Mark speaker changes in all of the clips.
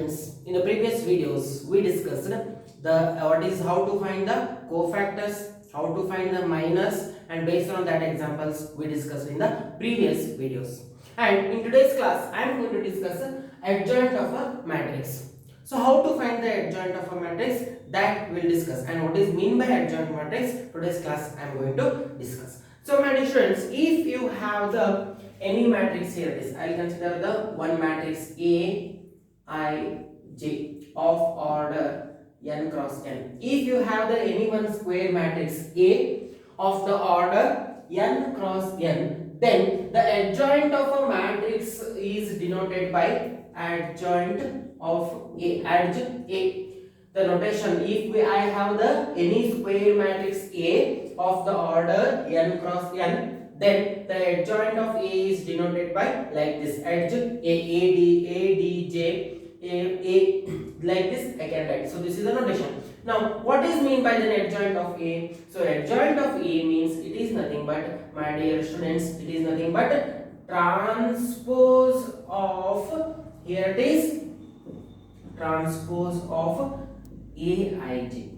Speaker 1: students, in the previous videos we discussed the what is how to find the cofactors, how to find the minors, and based on that examples we discussed in the previous videos. And in today's class I am going to discuss adjoint of a matrix. So how to find the adjoint of a matrix, that we'll discuss, and what is mean by adjoint matrix, today's class I am going to discuss. So my dear students, if you have the any matrix, here it is, I will consider the one matrix A I J of order n cross n. If you have the any one square matrix A of the order n cross n, then the adjoint of a matrix is denoted by adjoint of A. Adjoint A. The notation, if I have the any square matrix A of the order n cross n, then the adjoint of A is denoted by like this, adjoint A, like this I can write. So this is the notation. Now what is mean by the adjoint of A? So adjoint of A means it is nothing but, my dear students, it is nothing but transpose of, here it is, transpose of Aij.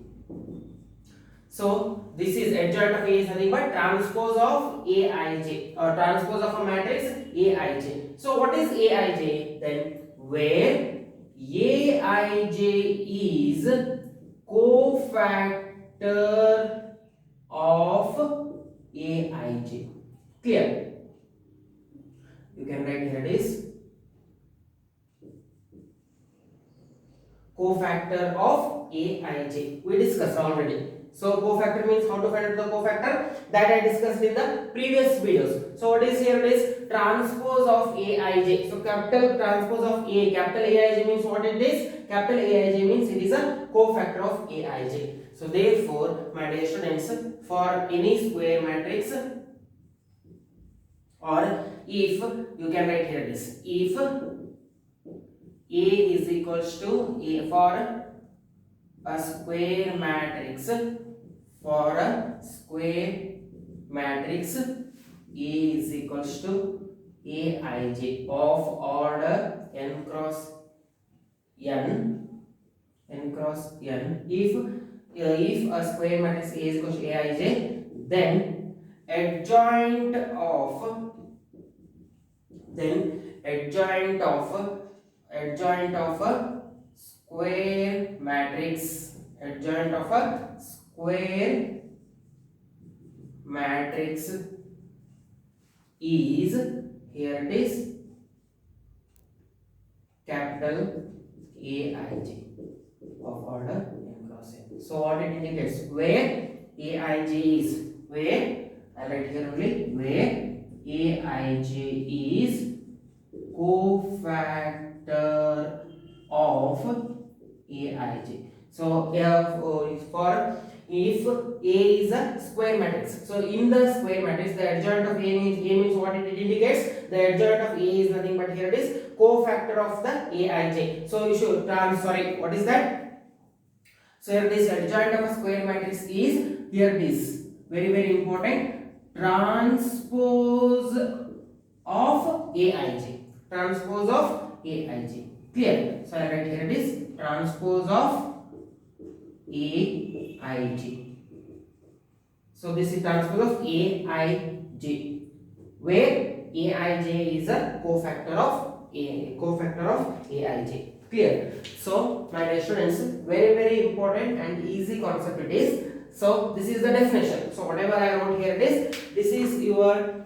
Speaker 1: So this is adjoint of A is nothing but transpose of Aij, or transpose of a matrix Aij. So what is Aij? Then where Aij is cofactor of Aij. Clear? You can write here it is cofactor of Aij. We discussed already. So cofactor means how to find out the cofactor, that I discussed in the previous videos. So what is here? It is transpose of Aij. So capital transpose of A, capital Aij means what it is? Capital Aij means it is a cofactor of Aij. So therefore, my dear students, for any square matrix, or if you can write here this, if A is equals to A, for a square matrix, for a square matrix A is equals to Aij of order n cross n, if a square matrix A is equals to Aij, then adjoint of a square matrix, adjoint of a square matrix is, here it is, capital Aij of order n cross n. So what it indicates, where Aij is, where I write here only, where Aij is cofactor of Aij. So if A is a square matrix, so in the square matrix the adjoint of A means what it indicates, the adjoint of A is nothing but, here it is, cofactor of the Aij. So you should what is that? So here it is, adjoint of a square matrix is, here it is, very important, transpose of Aij, transpose of Aij. Clear? So I write here it is transpose of Aij. So this is transpose of Aij, where Aij is a cofactor of Aij. Clear? So my dear students, very important and easy concept it is. So this is the definition. So whatever I wrote here it is, this is your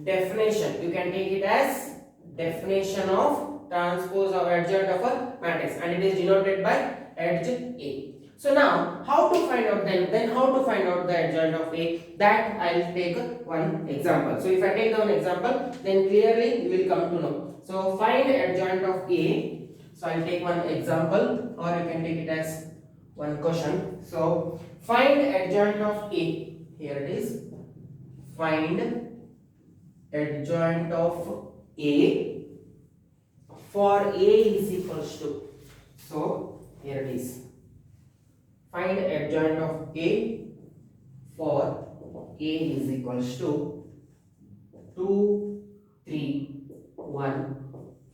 Speaker 1: definition. You can take it as definition of transpose of adjoint of a matrix, and it is denoted by adjoint A. So now how to find out then how to find out the adjoint of A, that I will take one example. So if I take one example, then clearly you will come to know. So find adjoint of A. So I will take one example, or you can take it as one question. So find adjoint of A. Here it is, find adjoint of A for A is equals to, so here it is, find adjoint of A for A is equals to 2, 3, 1,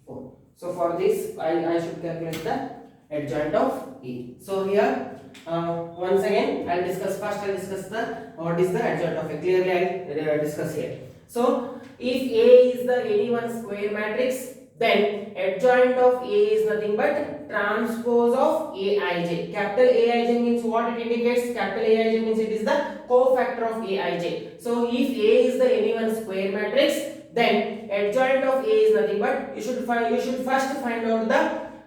Speaker 1: 4. So for this I should calculate the adjoint of A. So here once again I'll discuss the what is the adjoint of A. Clearly I'll discuss here. So if A is the any one square matrix, then adjoint of A is nothing but transpose of Aij. Capital Aij means what it indicates? Capital Aij means it is the cofactor of Aij. So if A is the any one square matrix, then adjoint of A is nothing but you should first find out the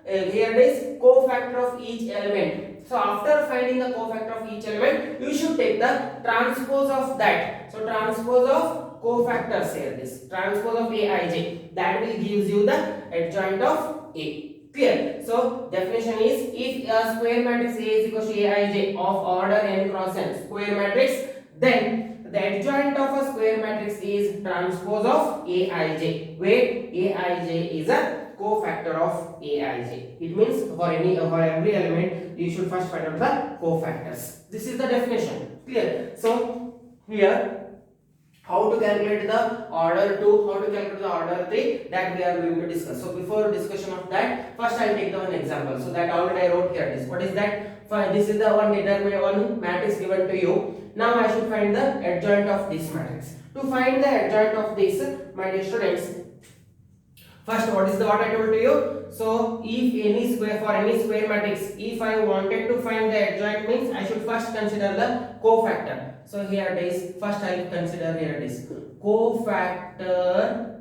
Speaker 1: here it is cofactor of each element. So after finding the cofactor of each element, you should take the transpose of that. So transpose of cofactors here, this transpose of Aij, that will gives you the adjoint of A. Clear? So definition is, if a square matrix A is equal to Aij of order n cross n square matrix, then the adjoint of a square matrix is transpose of Aij, where Aij is a cofactor of Aij. It means for every element you should first find out the cofactors. This is the definition. Clear? So here how to calculate the order 2, how to calculate the order 3, that we are going to discuss. So before discussion of that, first I will take the one example. So that already I wrote here this. What is that? This is the one matrix given to you. Now I should find the adjoint of this matrix. To find the adjoint of this, my dear students, first what I told to you? So if any square, for any square matrix, if I wanted to find the adjoint, means I should first consider the cofactor. So here it is, first I will consider here it is cofactor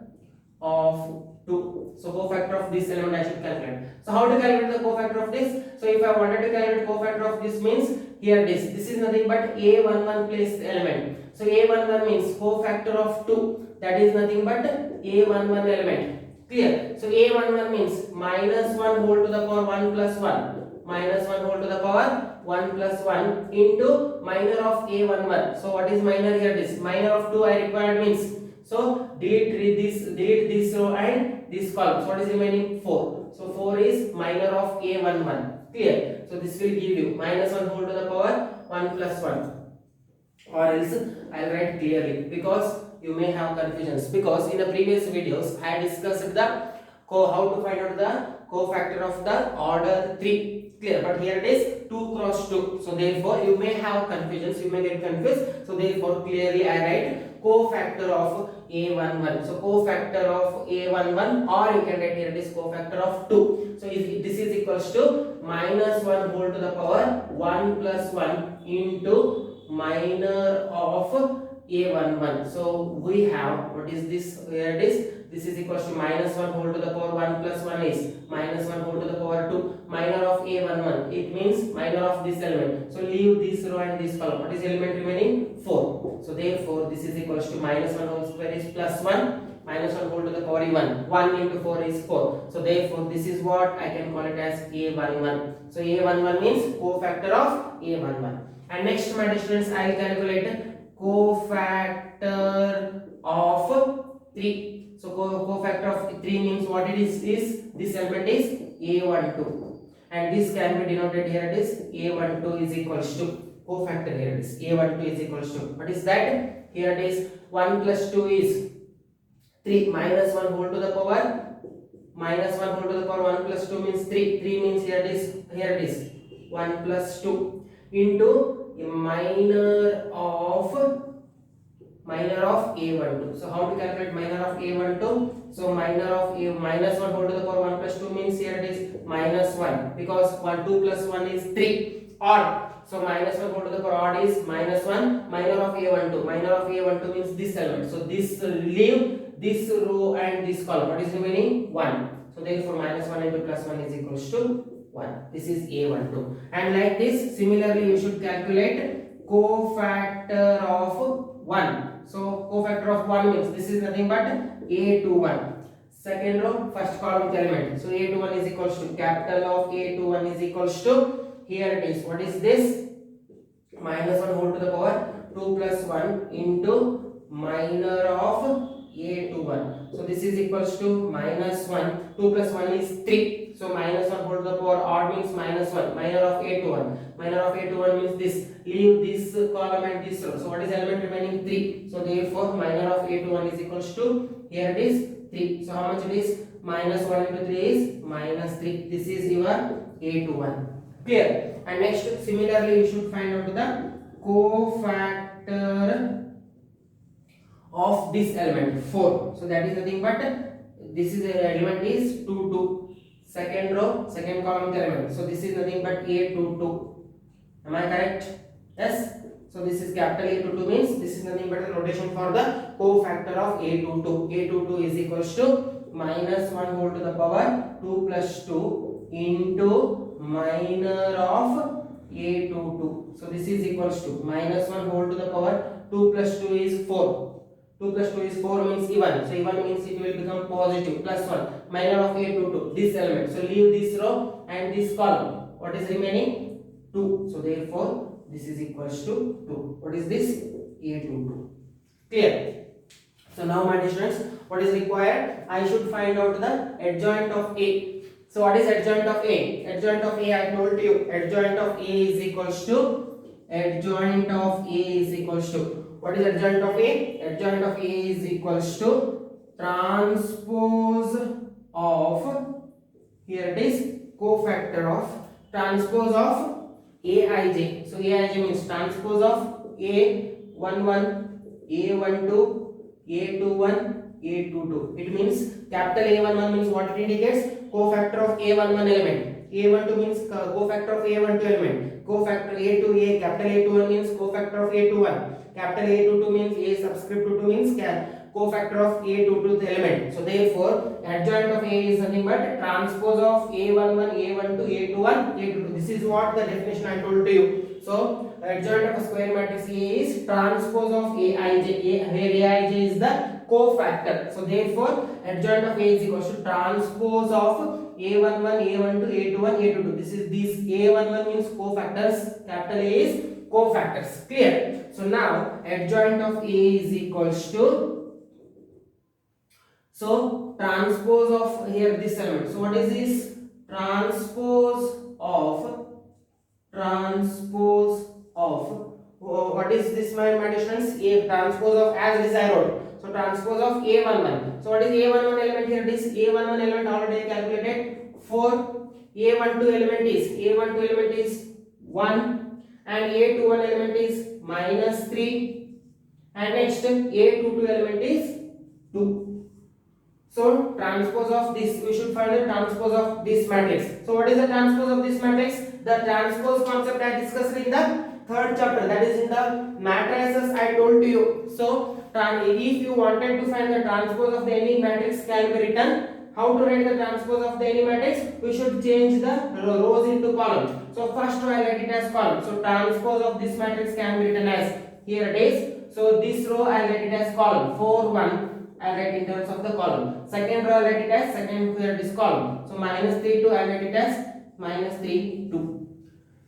Speaker 1: of 2. So cofactor of this element I should calculate. So how to calculate the cofactor of this? So if I wanted to calculate cofactor of this, means here it is, this is nothing but A11 place element. So A11 means cofactor of 2, that is nothing but A11 element. Clear? So A11 means minus 1 whole to the power 1 plus 1, minus 1 whole to the power 1 plus 1 into minor of A11. So what is minor here? This minor of 2 I required means, so delete this row and this column. So what is remaining? 4. So 4 is minor of A11. Clear? So this will give you minus 1 whole to the power 1 plus 1. Or else I will write clearly, because you may have confusions, because in the previous videos I discussed the how to find out the cofactor of the order 3. Clear? But here it is 2 cross 2. So therefore you may have confusions, you may get confused. So therefore clearly I write cofactor of A11. So cofactor of A11, or you can write here it is cofactor of 2. So this is equals to minus 1 whole to the power 1 plus 1 into minor of A11. So we have, what is this? Here it is, this is equals to minus 1 whole to the power 1 plus 1 is minus 1 whole to the power 2, minor of A11, it means minor of this element. So leave this row and this column. What is element remaining? 4. So therefore this is equals to minus 1 whole square is plus 1, minus 1 whole to the power 1. 1 into 4 is 4. So therefore this is what I can call it as A11. So A11 means cofactor of A11. And next, my dear students, I will calculate cofactor of 3. So cofactor of 3 means what it is this element is A12, and this can be denoted here it is A12 is equals to cofactor, here it is A12 is equals to, what is that? Here it is 1 plus 2 is 3, minus 1 whole to the power 1 plus 2 means 3. 3 means here it is 1 plus 2 into minor of A12. So how to calculate minor of A12? So minor of A minus 1 whole to the power 1 plus 2 means here it is minus 1, because 2 plus 1 is 3. Odd. So minus 1 whole to the power odd is minus 1. Minor of A12. Minor of A12 means this element. So this leave this row and this column. What is remaining? 1. So therefore minus 1 into plus 1 is equals to 1. This is A12. And like this, similarly you should calculate cofactor of 1. So cofactor of 1 means this is nothing but A21. Second row, first column element. So A21 is equals to, capital of A21 is equals to, here it is, what is this? Minus 1 whole to the power 2 plus 1 into minor of A21. So this is equals to minus 1. 2 plus 1 is 3. So minus 1 whole to the power odd means minus 1. Minor of A21. Minor of A21 means this. Leave this column and this row. So what is element remaining? 3. So therefore minor of A21 is equals to, here it is 3. So how much it is? minus 1 into 3 is minus 3. This is your A21. Clear? And next, similarly, you should find out the cofactor of this element 4. So that is nothing but this is a element is 2 2. Second row, second column element. So this is nothing but A22. Am I correct? Yes. So this is capital A22 means this is nothing but a notation for the cofactor of A22. A22 is equals to minus 1 whole to the power 2 plus 2 into minor of A22. So this is equals to minus 1 whole to the power 2 plus 2 is 4. 2 plus 2 is 4 means even. So even means it will become positive plus 1. Minor of A22. This element. So leave this row and this column. What is remaining? 2. So therefore this is equals to 2. What is this? A22. Clear? So now my dear students, what is required? I should find out the adjoint of A. So what is adjoint of A? Adjoint of A I told you. Adjoint of A is equals to what is adjoint of A? Adjoint of A is equals to transpose of, here it is, cofactor of transpose of Aij. So Aij means transpose of A11, A12, A21, A22. It means capital A11 means what it indicates? Cofactor of A11 element. A12 means cofactor of A12 element. Cofactor A2A, capital A21 means cofactor of A21. Capital A22 means A subscript 22 means cofactor of A22 element. So therefore adjoint of A is nothing but transpose of A11, A12, A21, A22. This is what the definition I told to you. So adjoint of a square matrix A is transpose of Aij, where Aij is the cofactor. So therefore adjoint of A is equals to transpose of A11, A12, A21, A22. This A11 means cofactors, capital A is cofactors. Clear? So now adjoint of A is equals to, so transpose of here this element. So what is this? Transpose of what is this, my students? A transpose of, as this I wrote. So transpose of A11. So what is A11 element here? This A11 element already calculated 4. A12 element is 1 and A21 element is minus 3 and next A22 element is 2. So transpose of this, we should find the transpose of this matrix. So what is the transpose of this matrix? The transpose concept I discussed in the third chapter, that is in the matrices I told to you. So if you wanted to find the transpose of any matrix can be written. How to write the transpose of any matrix? We should change the rows into columns. So first row I write it as column. So transpose of this matrix can be written as, here it is. So this row I write it as column 4 1. I write in terms of the column. Second row I write it as second, here this column. So minus 3 2 I write it as minus 3 2.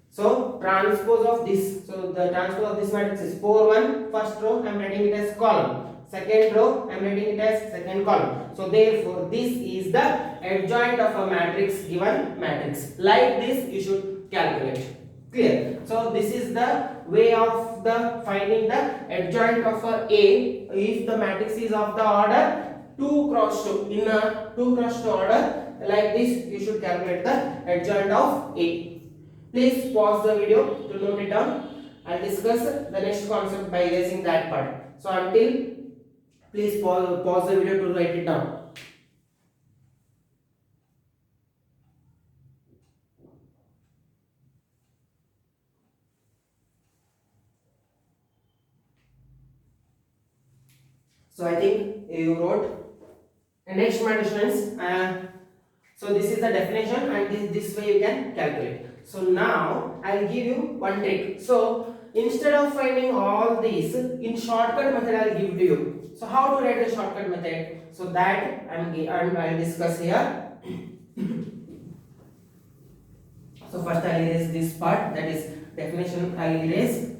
Speaker 1: So transpose of this. So the transpose of this matrix is 4 1. First row I am writing it as column. Second row I am writing it as second column. So therefore this is the adjoint of a matrix, given matrix. Like this you should calculate. Clear? So this is the way of the finding the adjoint of a if the matrix is of the order 2 cross 2. In a 2 cross 2 order, like this you should calculate the adjoint of A. Please pause the video to note it down. I'll discuss the next concept by erasing that part. So until, please pause the video to write it down. So I think you wrote. And next, my students, so this is the definition and this way you can calculate. So now I'll give you one trick. So instead of finding all these, in shortcut method I'll give to you. So how to write the shortcut method? So that I'll discuss here. So first I'll erase this part, that is definition I'll erase.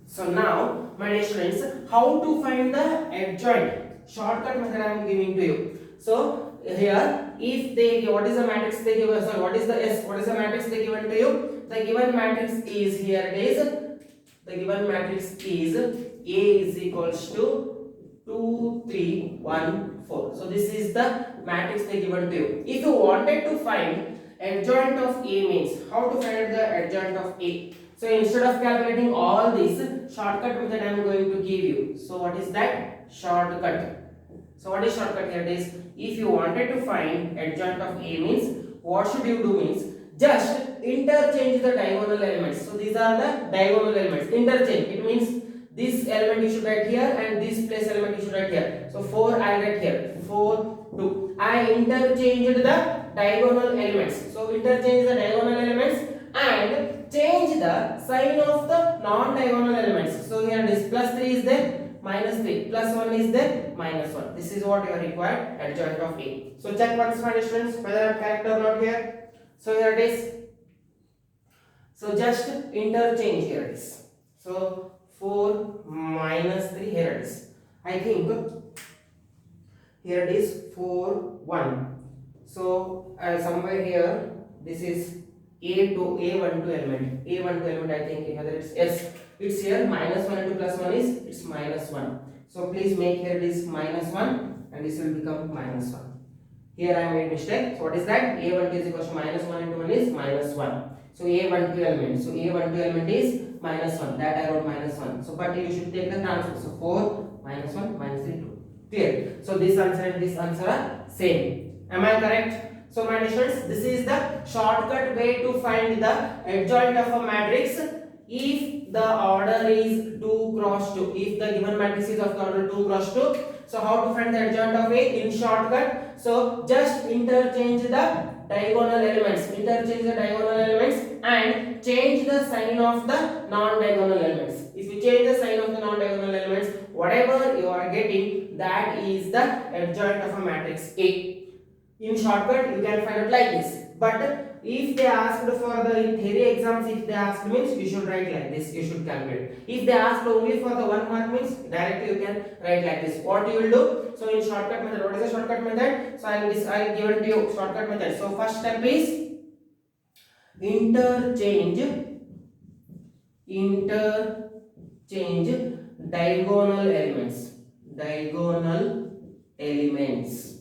Speaker 1: So now my dear students, how to find the adjoint? Shortcut method I am giving to you. So here, if they give, what is the matrix they give us? Sorry, what is the S? What is the matrix they given to you? The given matrix is, here it is. The given matrix is A is equals to 2 3 1 4. So this is the matrix they given to you. If you wanted to find adjoint of A means how to find the adjoint of A. So instead of calculating all this, shortcut method I am going to give you. So what is that? Shortcut. So what is shortcut here? It is if you wanted to find adjoint of A means what should you do means just interchange the diagonal elements. So these are the diagonal elements. Interchange. It means this element you should write here and this place element you should write here. So 4 I write here. 4, 2. I interchanged the diagonal elements. So interchange the diagonal elements and change the sign of the non-diagonal elements. So here this plus 3 is there, minus 3, plus 1 is there, minus 1. This is what you are required adjoint of A. So check once my students whether I have correct or not here. So here it is. So just interchange here it is. So 4 minus 3 here it is. I think here it is 4 1. So somewhere here this is A12 element. A12 element I think whether it's S. It's here minus 1 into plus 1 is it's minus 1. So please make here it is minus 1 and this will become minus 1. Here I made mistake. So what is that? A12 is equals to minus 1 into 1 is minus 1. So A12 element. So A12 element is minus 1. That I wrote minus 1. So but you should take the transpose. So 4 minus 1 minus 3 2. Clear? So this answer and this answer are same. Am I correct? So my students, this is the shortcut way to find the adjoint of a matrix if the order is 2 cross 2. If the given matrix is of the order 2 cross 2. So how to find the adjoint of A in shortcut? So just interchange the diagonal elements. Interchange the diagonal elements and change the sign of the non-diagonal elements. If you change the sign of the non-diagonal elements, whatever you are getting, that is the adjoint of a matrix A. In shortcut, you can find it like this. But if they asked for the theory exams, if they asked means you should write like this. You should calculate. If they asked only for the 1 mark means directly you can write like this. What you will do? So in shortcut method, what is the shortcut method? So I will give it to you shortcut method. So first step is interchange diagonal elements.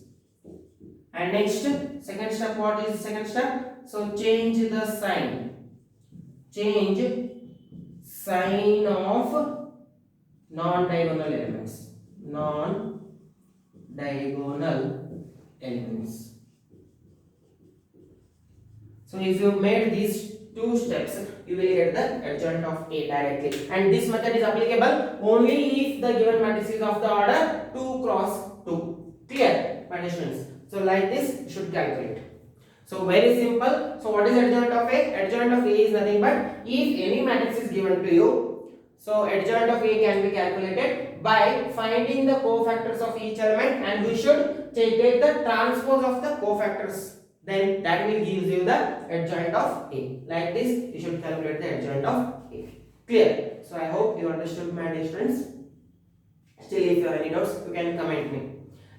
Speaker 1: And next, second step, what is the second step? So change the sign. Change sign of non-diagonal elements. So if you made these two steps, you will get the adjoint of A directly. And this method is applicable only if the given matrix is of the order 2 cross 2. Clear, my students? So like this you should calculate. So very simple. So what is adjoint of A? Adjoint of A is nothing but if any matrix is given to you, so adjoint of A can be calculated by finding the cofactors of each element, and we should take the transpose of the cofactors. Then that will give you the adjoint of A. Like this you should calculate the adjoint of A. Clear? So I hope you understood, my dear students. Still if you have any doubts, you can comment me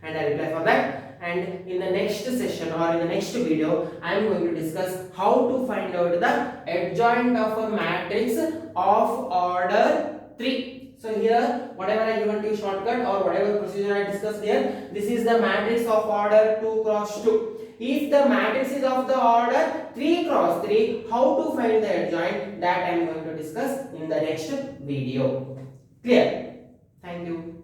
Speaker 1: and I reply for that. And in the next session or in the next video, I am going to discuss how to find out the adjoint of a matrix of order 3. So here, whatever I given to you shortcut or whatever procedure I discussed here, this is the matrix of order 2 cross 2. If the matrix is of the order 3 cross 3, how to find the adjoint, that I am going to discuss in the next video. Clear? Thank you.